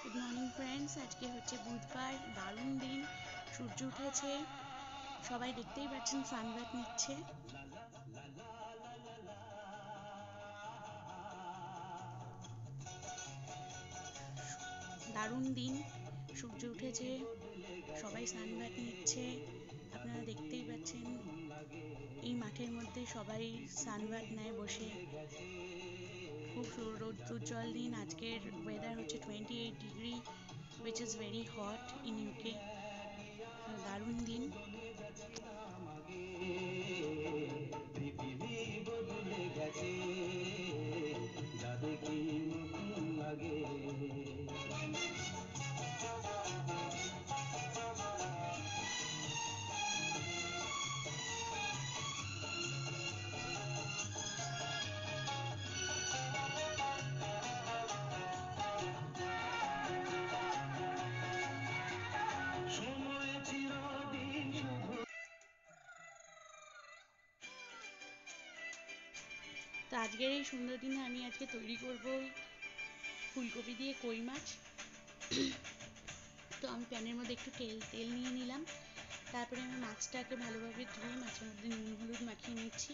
Good morning friends, আজকে হচ্ছে বুধবার, দারুণ দিন, সূর্য উঠেছে, সবাই দেখতেই পাচ্ছেন সানবাথ নিচ্ছে। দারুণ দিন, সূর্য উঠেছে, সবাই সানবাথ নিচ্ছে, আপনারা দেখতেই পাচ্ছেন। এই মাঠের মধ্যে সবাই সানবাথ নেয় বসে। খুব রৌদ্রোজ্জ্বল দিন। আজকের ওয়েদার হচ্ছে 28 degree, which is very hot in UK. দারুণ দিন। পৃথিবী বদলে গেছে, যা দেখি নতুন লাগে। তো আজকের এই সুন্দর দিনে আমি আজকে তৈরি করব ফুলকপি দিয়ে কই মাছ। তো আমি প্যানের মধ্যে একটু তেল নিয়ে নিলাম, তারপরে আমি মাছটাকে ভালোভাবে ধুয়ে মাছের মধ্যে নুন হলুদ মাখিয়ে নিচ্ছি।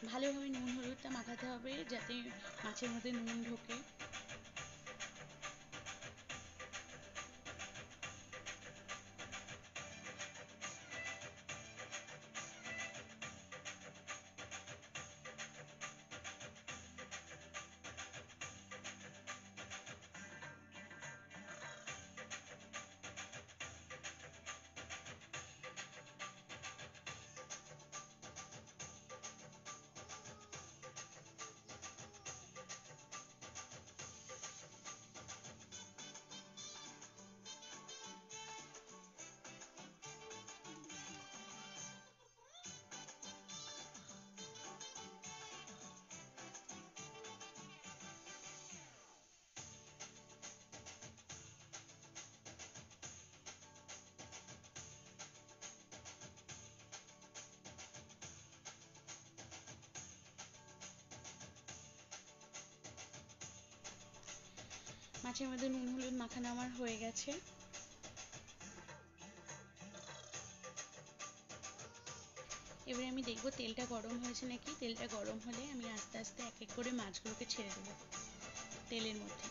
ভালোভাবে নুন হলুদটা মাখাতে হবে যাতে মাছের মধ্যে নুন ঢোকে। মাছের মধ্যে নুন হলুদ মাখানো আমার হয়ে গেছে। এবারে আমি দেখবো তেলটা গরম হয়েছে নাকি। তেলটা গরম হলে আমি আস্তে আস্তে এক এক করে মাছগুলোকে ছেড়ে দেবো তেলের মধ্যে।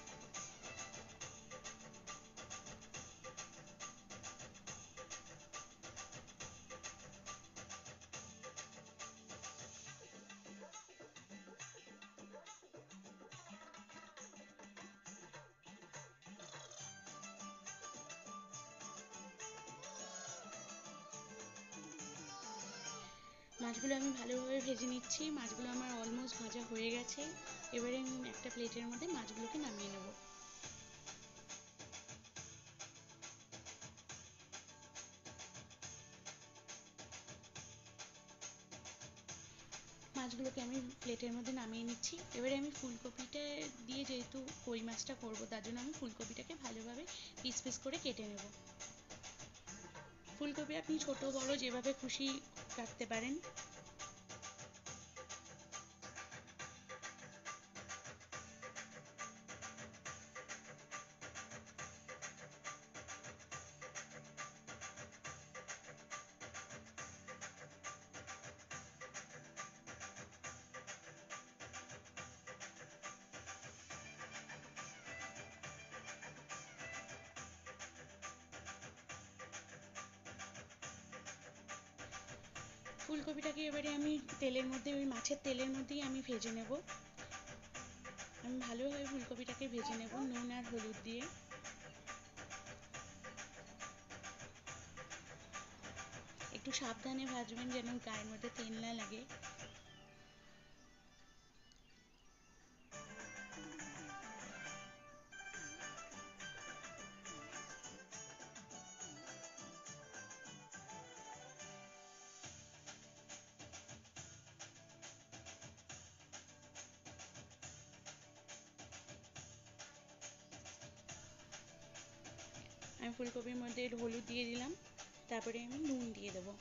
মাছগুলো আমি ভালোভাবে ভেজে নিচ্ছি। মাছগুলো আমার অলমোস্ট ভাজা হয়ে গেছে। এবারে আমি একটা প্লেটের মধ্যে মাছগুলোকে নামিয়ে নেব। মাছগুলোকে আমি প্লেটের মধ্যে নামিয়ে নিচ্ছি। এবারে আমি ফুলকপিটা দিয়ে যেহেতু কই মাছটা করবো, তার জন্য আমি ফুলকপিটাকে ভালোভাবে পিস পিস করে কেটে নেব। ফুলকপি আপনি ছোট বড় যেভাবে খুশি কাটতে পারেন। ফুলকপিটাকে এবারে আমি তেলের মধ্যে, ওই মাছের তেলের মধ্যেই আমি ভেজে নেব। আমি ভালোভাবে ফুলকপিটাকে ভেজে নেব নুন আর হলুদ দিয়ে। একটু সাবধানে ভাজবেন যেন গায়ের মধ্যে তেল না লাগে। আমি ফুলকপির মধ্যে হলুদ দিয়ে দিলাম, তারপরে আমি নুন দিয়ে দেবো।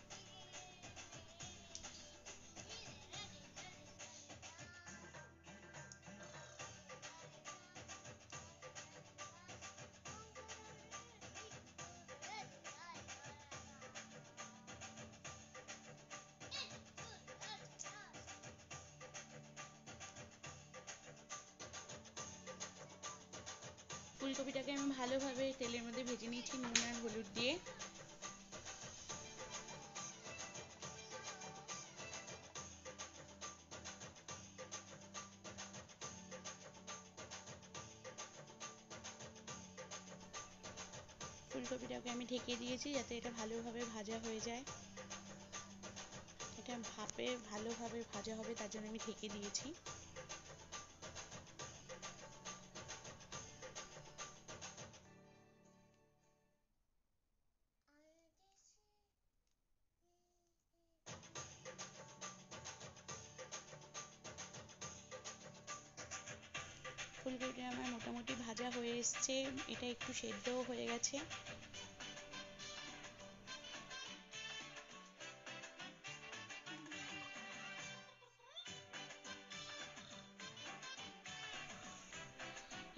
ফুলকপিটাকে আমি ভালোভাবে তেলের মধ্যে ভেজে নিয়েছি নুন আর হলুদ দিয়ে। ফুলকপিটাকে আমি ঢেকে দিয়েছি যাতে এটা ভালোভাবে ভাজা হয়ে যায়। এটা ভাপে ভালোভাবে ভাজা হবে তার জন্য আমি ঢেকে দিয়েছি। ফুলকপিটা আমার মোটামুটি ভাজা হয়ে এসছে, এটা একটু সেদ্ধও হয়ে গেছে।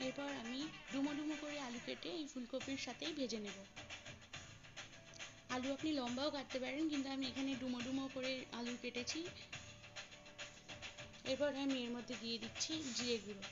এরপর আমি ডুমো ডুমো করে আলু কেটে এই ফুলকপির সাথেই ভেজে নেব। আলু আপনি লম্বাও কাটতে পারেন, কিন্তু আমি এখানে ডুমো ডুমো করে আলু কেটেছি। এরপর আমি এর মধ্যে দিয়ে দিচ্ছি জিরে গুঁড়ো।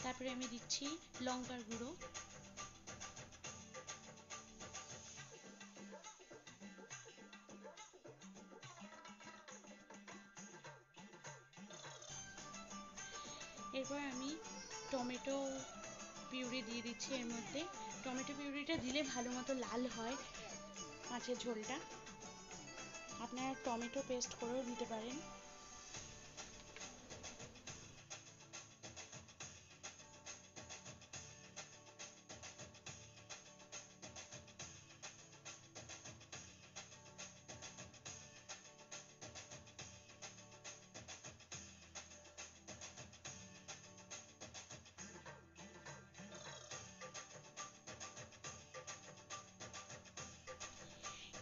তারপরে আমি দিচ্ছি লঙ্কার গুঁড়ো। এরপর আমি টমেটো পিউরি দিয়ে দিচ্ছি এর মধ্যে। টমেটো পিউরিটা দিলে ভালো মতো লাল হয় মাছের ঝোলটা। আপনারা টমেটো পেস্ট করেও দিতে পারেন।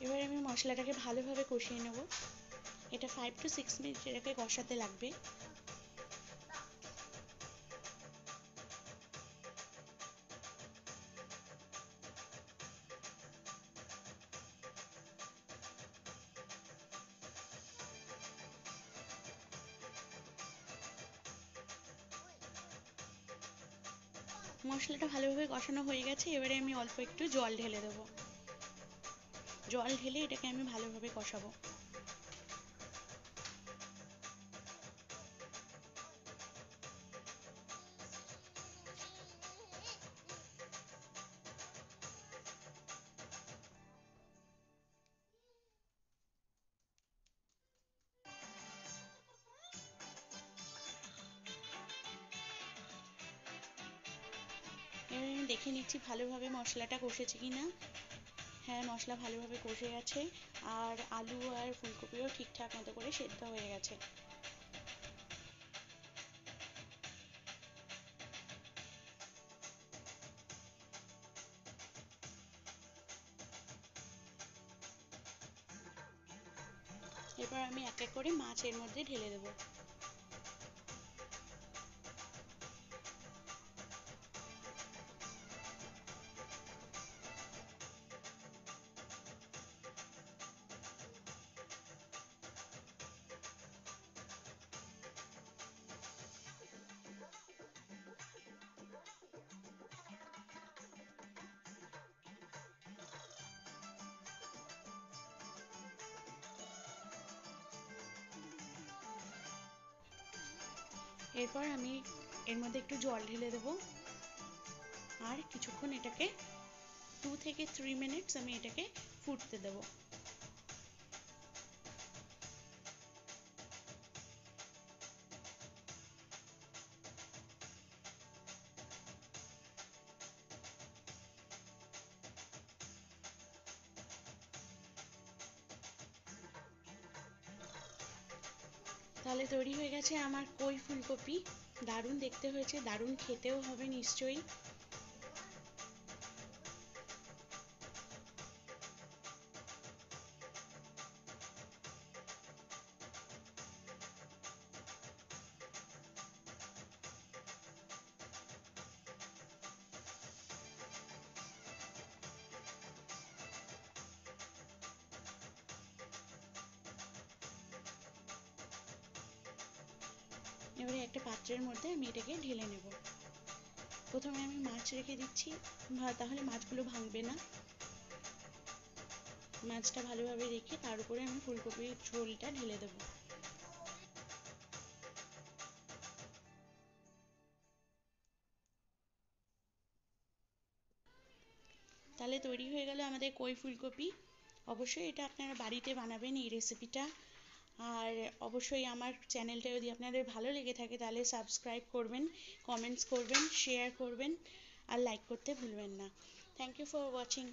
এবার আমি মশলাটাকে ভালোভাবে কষিয়ে নেব। এটা 5 to 6 মিনিট এটাকে কষাতে লাগবে। মশলাটা ভালোভাবে কষানো হয়ে গেছে, এবারে আমি অল্প একটু জল ঢেলে দেবো। জল ঢেলে এটাকে আমি ভালোভাবে কষাবো। এবার আমি দেখে নিচ্ছি ভালোভাবে মশলাটা কষেছে কিনা। হ্যাঁ, মশলা ভালোভাবে কষে গেছে আর আলু আর ফুলকপিও ঠিকঠাক মতো করে সেদ্ধ হয়ে গেছে। এরপর আমি এক এক করে মাছ এর মধ্যে ঢেলে দেবো। এরপর আমি এর মধ্যে একটু জল ঢেলে দেবো আর কিছুক্ষণ এটাকে 2 থেকে 3 মিনিটস আমি এটাকে ফুটতে দেবো। তাহলে তৈরি হয়ে গেছে আমার কই ফুলকপি। দারুণ দেখতে হয়েছে, দারুণ খেতেও হবে নিশ্চয়ই। এবারে একটা পাত্রের মধ্যে আমি এটাকে ঢেলে নেব। প্রথমে আমি মাছ রেখে দিচ্ছি, তাহলে মাছগুলো ভাঙবে না। মাছটা ভালোভাবে রেখে তার উপরে আমি ফুলকপির ঝোলটা ঢেলে দেবো। তাহলে তৈরি হয়ে গেল আমাদের কই ফুলকপি। অবশ্যই এটা আপনারা বাড়িতে বানাবেন এই রেসিপিটা। আর অবশ্যই আমার চ্যানেলটা যদি আপনাদের ভালো লেগে থাকে তাহলে সাবস্ক্রাইব করবেন, কমেন্টস করবেন, শেয়ার করবেন আর লাইক করতে ভুলবেন না। Thank you for watching.